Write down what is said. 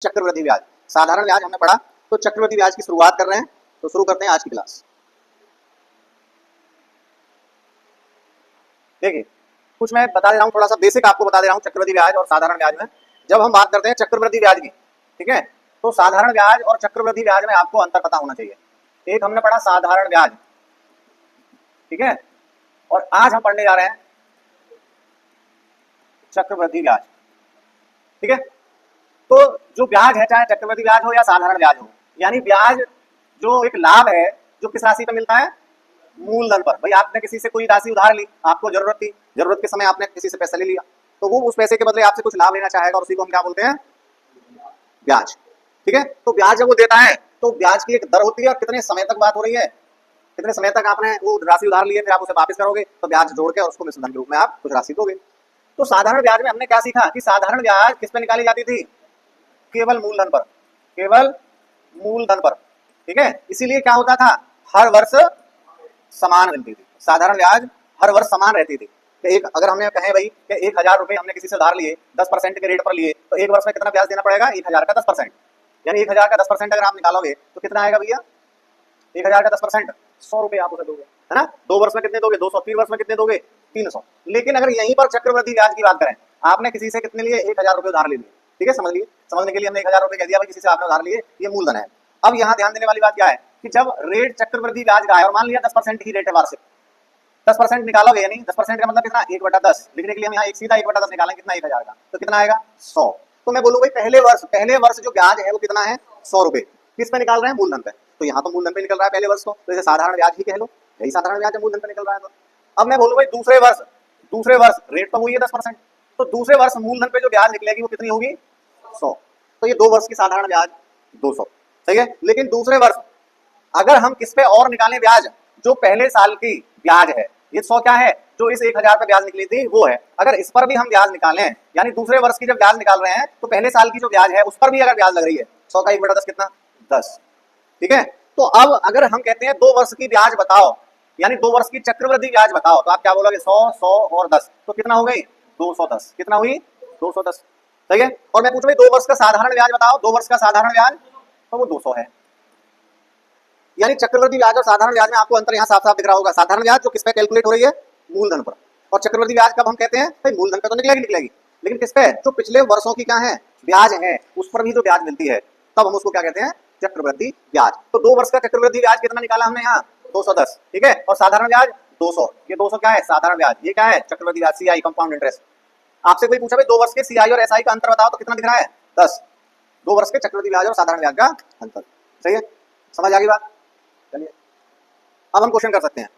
चक्रवृद्धि ब्याज। साधारण ब्याज हमने पढ़ा, तो चक्रवृद्धि ब्याज की शुरुआत कर रहे हैं। तो शुरू करते हैं आज की क्लास। देखिए, कुछ मैं बता दे रहा हूँ, थोड़ा सा बेसिक आपको बता दे रहा हूँ चक्रवृद्धि ब्याज और साधारण ब्याज में। जब हम बात करते हैं चक्रवृद्धि ब्याज की, ठीक है, तो साधारण ब्याज और चक्रवृद्धि ब्याज में आपको अंतर पता होना चाहिए। एक हमने पढ़ा साधारण ब्याज, ठीक है, और आज हम पढ़ने जा रहे हैं चक्रवृद्धि ब्याज, ठीक है। तो जो ब्याज है, चाहे चक्रवृद्धि ब्याज हो या साधारण ब्याज हो, यानी ब्याज जो एक लाभ है, जो किस राशि पर मिलता है? मूलधन पर। भाई आपने किसी से कोई राशि उधार ली, आपको जरूरत थी, जरूरत के समय आपने किसी से पैसा ले लिया, तो वो उस पैसे के बदले आपसे कुछ लाभ लेना चाहेगा और उसी को हम क्या बोलते हैं? ब्याज, ठीक है। तो ब्याज जब वो देता है तो ब्याज की एक दर होती है और कितने समय तक बात हो रही है, कितने समय तक आपने वो राशि उधार ली है, फिर आप उसे वापस करोगे तो ब्याज जोड़ के उसको मिश्रधन के रूप में आप कुछ राशि दोगे। तो साधारण ब्याज में हमने क्या सीखा कि साधारण ब्याज किस पे निकाली जाती थी? केवल मूलधन पर, केवल मूलधन पर, ठीक है। इसीलिए क्या होता था? हर वर्ष समान मिलती थी। साधारण ब्याज हर वर्ष समान रहती थी। कि एक अगर हमने कहे भाई कि 1000 रुपए हमने किसी से उधार लिए, 10% के रेट पर लिए, तो एक वर्ष में कितना ब्याज देना पड़ेगा? 1000 का 10%, यानी 1000 का 10% अगर आप निकालोगे तो कितना आएगा भैया? 1000 का 10% 100 रुपए आप उसे दोगे, है ना। 2 वर्ष में कितने दोगे? 200। 3 वर्ष में कितने दोगे? 300। लेकिन अगर यहीं पर चक्रवृद्धि ब्याज की बात करें, आपने किसी से कितने लिए? 1000 रुपए उधार ले लिए, ठीक है। समझ लिए, समझने के लिए हमने 1000 रुपए कह दिया, भाई किसी से आपने उधार लिए, ये मूलधन है। अब यहाँ ध्यान देने वाली बात क्या है कि जब रेट चक्रवृद्धि ब्याज का है और मान लिया 10% ही रेट है वार्षिक, 10% निकालोगे, यानी 10% का मतलब कितना? 1/10। लिखने के लिए हम यहाँ एक सीधा 1/10 निकालेंगे, कितना? 1000 का, तो कितना आएगा? 100। तो मैं बोलूँ भाई पहले वर्ष जो ब्याज है वो कितना है? 100 रुपए। किस पे निकाल रहे हैं? मूलधन पे। तो यहाँ तो मूलधन पे निकल रहा है पहले वर्ष, तो इसे साधारण ब्याज ही कह लो, यही साधारण ब्याज है, मूलधन पे निकल रहा है। तो अब मैं बोलूँ भाई दूसरे वर्ष रेट तो हुई है 10%, तो दूसरे वर्ष मूलधन पे जो ब्याज निकलेगी वो कितनी होगी? 100। तो ये 2 वर्ष की साधारण ब्याज 200, सही है। लेकिन दूसरे वर्ष अगर हम किस पे और निकालें ब्याज? जो पहले साल की ब्याज है, ये 100 क्या है? जो इस 1000 पे ब्याज निकली थी वो है। अगर इस पर भी हम ब्याज निकालें, यानी दूसरे वर्ष की जब ब्याज निकाल रहे हैं तो पहले साल की जो ब्याज है उस पर भी अगर ब्याज लग रही है, 100 का 1/10 कितना? 10, ठीक है। तो अब अगर हम कहते हैं 2 वर्ष की ब्याज बताओ, यानी 2 वर्ष की चक्रवृद्धि ब्याज बताओ, तो आप क्या बोलोगे? 100, 100 और 10, तो कितना हो गई? 210। कितना हुई? 210, सही है। और मैं पूछूं 2 वर्ष का साधारण ब्याज बताओ, 2 वर्ष का साधारण ब्याज, तो वो 200 है। यानी चक्रवृद्धि ब्याज और साधारण ब्याज में आपको अंतर यहाँ साफ साफ दिख रहा होगा। साधारण ब्याज जो किस पे कैलकुलेट हो रही है? मूलधन पर। और चक्रवृद्धि ब्याज कब हम कहते हैं? भाई मूलधन पे तो निकलेगी, लेकिन किस पे? जो पिछले वर्षों की क्या है ब्याज है, उस पर भी जो ब्याज मिलती है, तब हम उसको क्या कहते हैं? चक्रवृद्धि ब्याज। तो 2 वर्ष का चक्रवृद्धि ब्याज कितना निकाला हमने यहाँ? 210, ठीक है। और साधारण ब्याज 200। ये 200 क्या है? साधारण ब्याज। ये क्या है? चक्रवृद्धि ब्याज, सीआई, कंपाउंड इंटरेस्ट। आपसे कोई पूछा भाई 2 वर्ष के सीआई और एसआई का अंतर बताओ, तो कितना दिख रहा है? 10। 2 वर्ष के चक्रवृद्धि ब्याज और साधारण ब्याज का अंतर, सही है। समझ आ गई बात? चलिए अब हम क्वेश्चन कर सकते हैं।